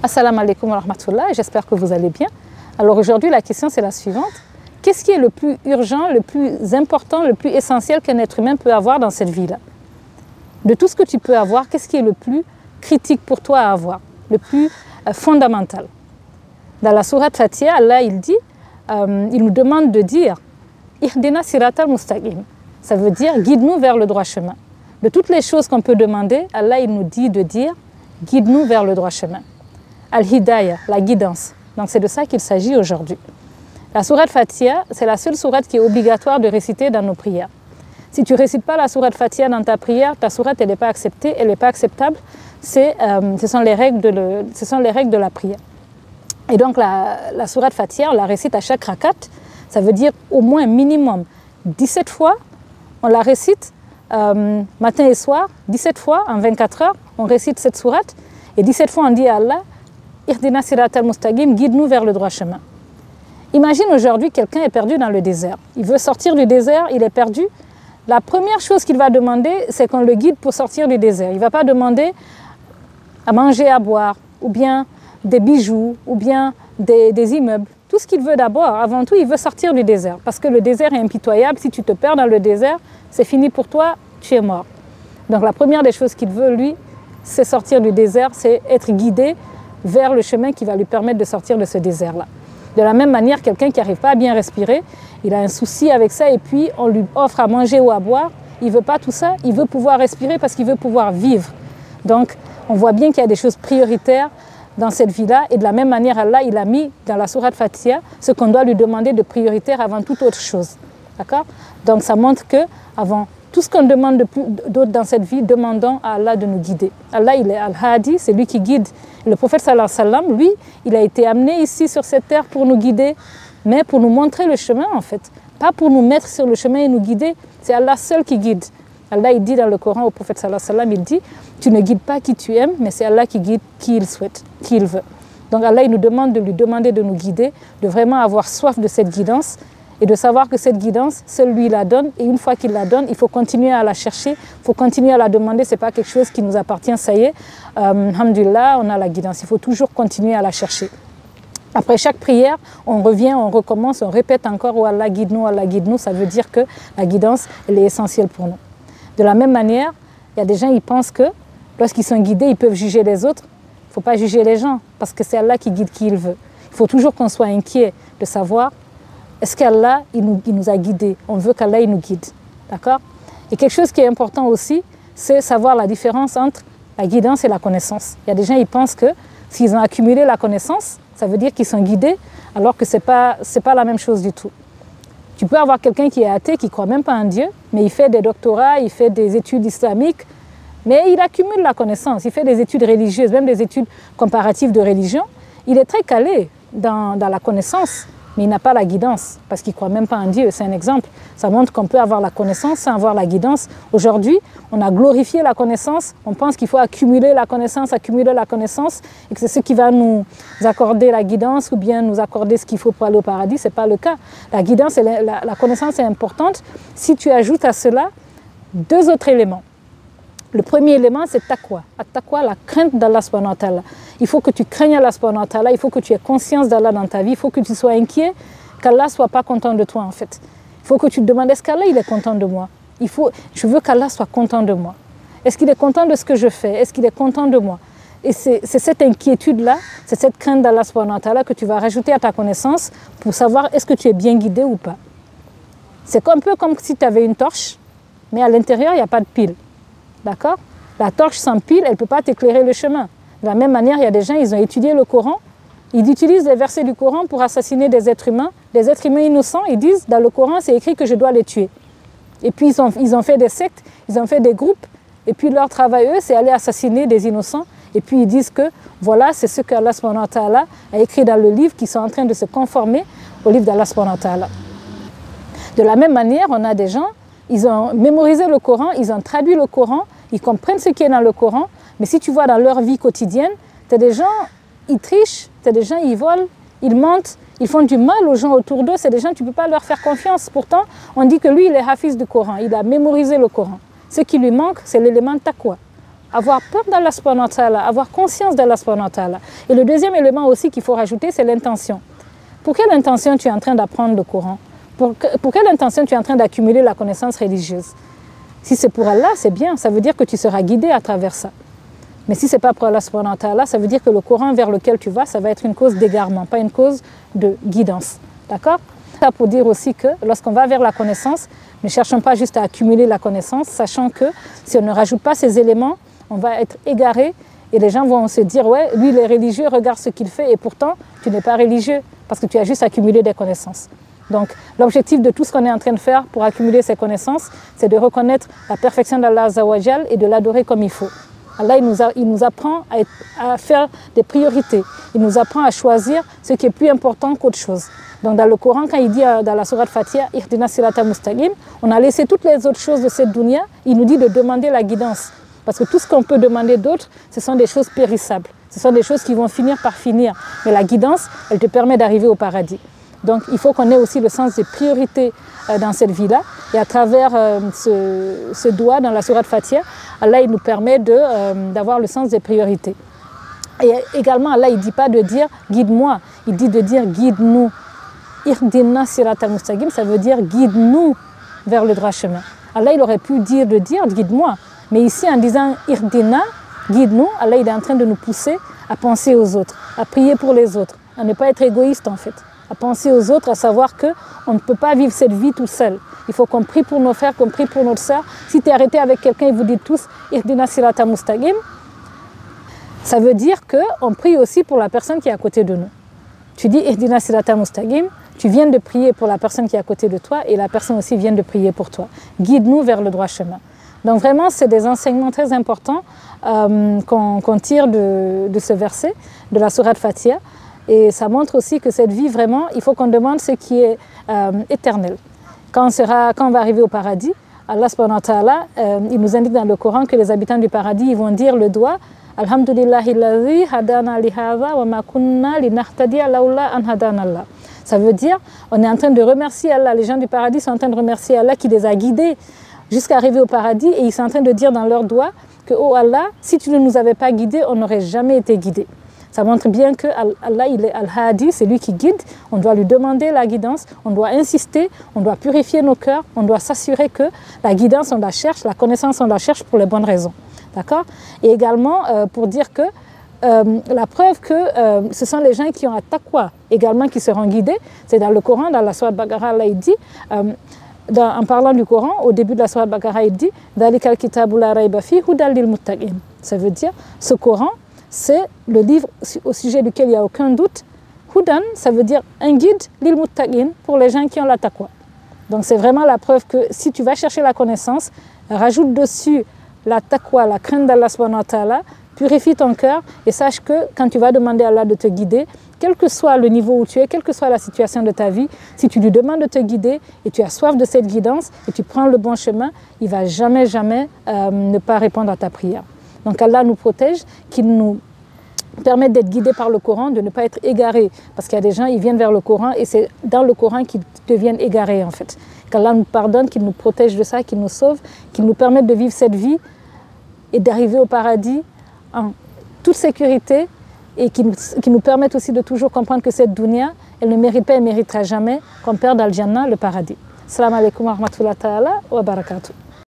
Assalamu alaikum wa rahmatullah, j'espère que vous allez bien. Alors aujourd'hui, la question c'est la suivante. Qu'est-ce qui est le plus urgent, le plus important, le plus essentiel qu'un être humain peut avoir dans cette vie-là? De tout ce que tu peux avoir, qu'est-ce qui est le plus critique pour toi à avoir, le plus fondamental? Dans la sourate Fatiha, Allah il dit, il nous demande de dire Ihdina siratal mustaqim. Ça veut dire guide-nous vers le droit chemin. De toutes les choses qu'on peut demander, Allah il nous dit de dire guide-nous vers le droit chemin. Al-Hidayah, la guidance. Donc c'est de ça qu'il s'agit aujourd'hui. La sourate Fatiha, c'est la seule sourate qui est obligatoire de réciter dans nos prières. Si tu ne récites pas la sourate Fatiha dans ta prière, ta sourate elle n'est pas acceptée, elle n'est pas acceptable. Ce sont les règles de la prière. Et donc la sourate Fatiha, on la récite à chaque rakat. Ça veut dire au moins minimum 17 fois. On la récite matin et soir, 17 fois en 24 heures. On récite cette sourate. Et 17 fois on dit à Allah, Ihdina siratal mustaqim, guide-nous vers le droit chemin. Imagine aujourd'hui quelqu'un est perdu dans le désert. Il veut sortir du désert, il est perdu. La première chose qu'il va demander, c'est qu'on le guide pour sortir du désert. Il ne va pas demander à manger, à boire, ou bien des bijoux, ou bien des immeubles. Tout ce qu'il veut d'abord, avant tout, il veut sortir du désert. Parce que le désert est impitoyable. Si tu te perds dans le désert, c'est fini pour toi, tu es mort. Donc la première des choses qu'il veut, lui, c'est sortir du désert, c'est être guidé vers le chemin qui va lui permettre de sortir de ce désert-là. De la même manière, quelqu'un qui n'arrive pas à bien respirer, il a un souci avec ça et puis on lui offre à manger ou à boire. Il ne veut pas tout ça, il veut pouvoir respirer parce qu'il veut pouvoir vivre. Donc, on voit bien qu'il y a des choses prioritaires dans cette vie-là. Et de la même manière, Allah, il a mis dans la sourate Fatiha ce qu'on doit lui demander de prioritaire avant toute autre chose. D'accord? Donc, ça montre que avant tout ce qu'on demande d'autre dans cette vie, demandons à Allah de nous guider. Allah, il est Al-Hadi, c'est lui qui guide. Le prophète sallallahu alayhi wa sallam, lui, il a été amené ici sur cette terre pour nous guider, mais pour nous montrer le chemin en fait. Pas pour nous mettre sur le chemin et nous guider, c'est Allah seul qui guide. Allah, il dit dans le Coran au prophète sallallahu alayhi wa sallam, il dit, tu ne guides pas qui tu aimes, mais c'est Allah qui guide qui il souhaite, qui il veut. Donc Allah, il nous demande de lui demander de nous guider, de vraiment avoir soif de cette guidance, et de savoir que cette guidance, seul lui la donne. Et une fois qu'il la donne, il faut continuer à la chercher, il faut continuer à la demander. Ce n'est pas quelque chose qui nous appartient, ça y est. Alhamdulillah, on a la guidance. Il faut toujours continuer à la chercher. Après chaque prière, on revient, on recommence, on répète encore « Oh Allah, guide-nous, Allah, guide-nous ». Ça veut dire que la guidance, elle est essentielle pour nous. De la même manière, il y a des gens qui pensent que lorsqu'ils sont guidés, ils peuvent juger les autres. Il ne faut pas juger les gens parce que c'est Allah qui guide qui il veut. Il faut toujours qu'on soit inquiet de savoir est-ce qu'Allah, il nous a guidés? On veut qu'Allah, il nous guide. D'accord? Et quelque chose qui est important aussi, c'est savoir la différence entre la guidance et la connaissance. Il y a des gens, ils pensent que s'ils ont accumulé la connaissance, ça veut dire qu'ils sont guidés, alors que ce n'est pas la même chose du tout. Tu peux avoir quelqu'un qui est athée, qui ne croit même pas en Dieu, mais il fait des doctorats, il fait des études islamiques, mais il accumule la connaissance, il fait des études religieuses, même des études comparatives de religion. Il est très calé dans la connaissance, mais il n'a pas la guidance, parce qu'il ne croit même pas en Dieu. C'est un exemple. Ça montre qu'on peut avoir la connaissance sans avoir la guidance. Aujourd'hui, on a glorifié la connaissance. On pense qu'il faut accumuler la connaissance, et que c'est ce qui va nous accorder la guidance ou bien nous accorder ce qu'il faut pour aller au paradis. Ce n'est pas le cas. La guidance, la connaissance est importante. Si tu ajoutes à cela deux autres éléments. Le premier élément, c'est taqwa. Taqwa, la crainte d'Allah subhanahu wa ta'ala. Il faut que tu craignes Allah subhanahu wa ta'ala, il faut que tu aies conscience d'Allah dans ta vie, il faut que tu sois inquiet qu'Allah ne soit pas content de toi en fait. Il faut que tu te demandes, est-ce qu'Allah il est content de moi? Je veux qu'Allah soit content de moi. Est-ce qu'il est content de ce que je fais? Est-ce qu'il est content de moi? Et c'est cette inquiétude-là, c'est cette crainte d'Allah subhanahu wa ta'ala que tu vas rajouter à ta connaissance pour savoir est-ce que tu es bien guidé ou pas. C'est un peu comme si tu avais une torche, mais à l'intérieur, il n'y a pas de pile. D'accord? La torche sans pile, elle ne peut pas t'éclairer le chemin. De la même manière, il y a des gens, ils ont étudié le Coran, ils utilisent les versets du Coran pour assassiner des êtres humains innocents. Ils disent, dans le Coran, c'est écrit que je dois les tuer. Et puis, ils ont fait des sectes, ils ont fait des groupes, et puis leur travail, eux, c'est aller assassiner des innocents. Et puis, ils disent que, voilà, c'est ce qu'Allah subhanahu wa ta'ala a écrit dans le livre, qui sont en train de se conformer au livre d'Allah subhanahu wa ta'ala. De la même manière, on a des gens, ils ont mémorisé le Coran, ils ont traduit le Coran, ils comprennent ce qui est dans le Coran, mais si tu vois dans leur vie quotidienne, tu as des gens, ils trichent, tu as des gens, ils volent, ils mentent, ils font du mal aux gens autour d'eux, c'est des gens, tu ne peux pas leur faire confiance. Pourtant, on dit que lui, il est hafiz du Coran, il a mémorisé le Coran. Ce qui lui manque, c'est l'élément taqwa. avoir peur d'Allah subhanahu wa ta'ala, avoir conscience d'Allah subhanahu wa ta'ala. Et le deuxième élément aussi qu'il faut rajouter, c'est l'intention. Pour quelle intention tu es en train d'apprendre le Coran? Pour quelle intention tu es en train d'accumuler la connaissance religieuse? Si c'est pour Allah, c'est bien, ça veut dire que tu seras guidé à travers ça. Mais si ce n'est pas pour Allah subhanahu wa ta'ala, ça veut dire que le Coran vers lequel tu vas, ça va être une cause d'égarement, pas une cause de guidance. D'accord? Ça pour dire aussi que lorsqu'on va vers la connaissance, ne cherchons pas juste à accumuler la connaissance, sachant que si on ne rajoute pas ces éléments, on va être égaré et les gens vont se dire « ouais, lui il est religieux, regarde ce qu'il fait » et pourtant tu n'es pas religieux parce que tu as juste accumulé des connaissances. Donc l'objectif de tout ce qu'on est en train de faire pour accumuler ces connaissances, c'est de reconnaître la perfection d'Allah Azza wa Jal et de l'adorer comme il faut. Allah il nous apprend à faire des priorités, il nous apprend à choisir ce qui est plus important qu'autre chose. Donc dans le Coran, quand il dit dans la sourate Fatiha, « Ihdina sirata mustaqim », on a laissé toutes les autres choses de cette dunya, il nous dit de demander la guidance. Parce que tout ce qu'on peut demander d'autre, ce sont des choses périssables, ce sont des choses qui vont finir par finir. Mais la guidance, elle te permet d'arriver au paradis. Donc il faut qu'on ait aussi le sens des priorités dans cette vie-là. Et à travers ce doigt dans la sourate Fatiha, Allah il nous permet d'avoir le sens des priorités. Et également, Allah il ne dit pas de dire « guide-moi », il dit de dire « guide-nous ». « Ihdina siratal mustaqim », ça veut dire « guide-nous vers le droit chemin ». Allah il aurait pu dire de dire « guide-moi ». Mais ici, en disant « ihdina », guide-nous, Allah il est en train de nous pousser à penser aux autres, à prier pour les autres, à ne pas être égoïste en fait, à penser aux autres, à savoir qu'on ne peut pas vivre cette vie tout seul. Il faut qu'on prie pour nos frères, qu'on prie pour notre sœur. Si tu es arrêté avec quelqu'un et vous dites tous « ihdina siratal mustaqim », ça veut dire qu'on prie aussi pour la personne qui est à côté de nous. Tu dis « ihdina siratal mustaqim », tu viens de prier pour la personne qui est à côté de toi et la personne aussi vient de prier pour toi. Guide-nous vers le droit chemin. Donc vraiment, c'est des enseignements très importants qu'on tire de ce verset, de la sourate Fatiha. Et ça montre aussi que cette vie, vraiment, il faut qu'on demande ce qui est éternel. Quand on va arriver au paradis, Allah subhanahu wa ta'ala, il nous indique dans le Coran que les habitants du paradis, ils vont dire le doigt « Alhamdulillahi alladhi hadana li hadha wa ma kunna linahtadiya lawla an hadana Allah ». Ça veut dire, on est en train de remercier Allah, les gens du paradis sont en train de remercier Allah qui les a guidés jusqu'à arriver au paradis et ils sont en train de dire dans leurs doigts que « Oh Allah, si tu ne nous avais pas guidés, on n'aurait jamais été guidés ». Ça montre bien que Allah, il est Al-Hadi, c'est lui qui guide, on doit lui demander la guidance, on doit insister, on doit purifier nos cœurs, on doit s'assurer que la guidance, on la cherche, la connaissance, on la cherche pour les bonnes raisons. D'accord? Et également, pour dire que la preuve que ce sont les gens qui ont un taqwa également qui seront guidés. C'est dans le Coran, dans la sourate Baqara, là il dit, en parlant du Coran, au début de la sourate Baqara, il dit « Dalikal kitabu la rayba fi hudal lil muttaqin ». Ça veut dire, ce Coran, c'est le livre au sujet duquel il n'y a aucun doute. Hudan, ça veut dire un guide lil muttaqin pour les gens qui ont la taqwa. Donc c'est vraiment la preuve que si tu vas chercher la connaissance, rajoute dessus la taqwa, la crainte d'Allah subhanahu wa ta'ala, purifie ton cœur et sache que quand tu vas demander à Allah de te guider, quel que soit le niveau où tu es, quelle que soit la situation de ta vie, si tu lui demandes de te guider et tu as soif de cette guidance et tu prends le bon chemin, il ne va jamais, jamais ne pas répondre à ta prière. Donc Allah nous protège, qu'il nous permette d'être guidés par le Coran, de ne pas être égarés. Parce qu'il y a des gens, ils viennent vers le Coran et c'est dans le Coran qu'ils deviennent égarés en fait. Qu'Allah nous pardonne, qu'il nous protège de ça, qu'il nous sauve, qu'il nous permette de vivre cette vie et d'arriver au paradis en toute sécurité et qui nous permettent aussi de toujours comprendre que cette dunya, elle ne mérite pas et ne méritera jamais qu'on perde al-Jannah, le paradis. Assalamu alaikum wa rahmatullahi wa barakatuh.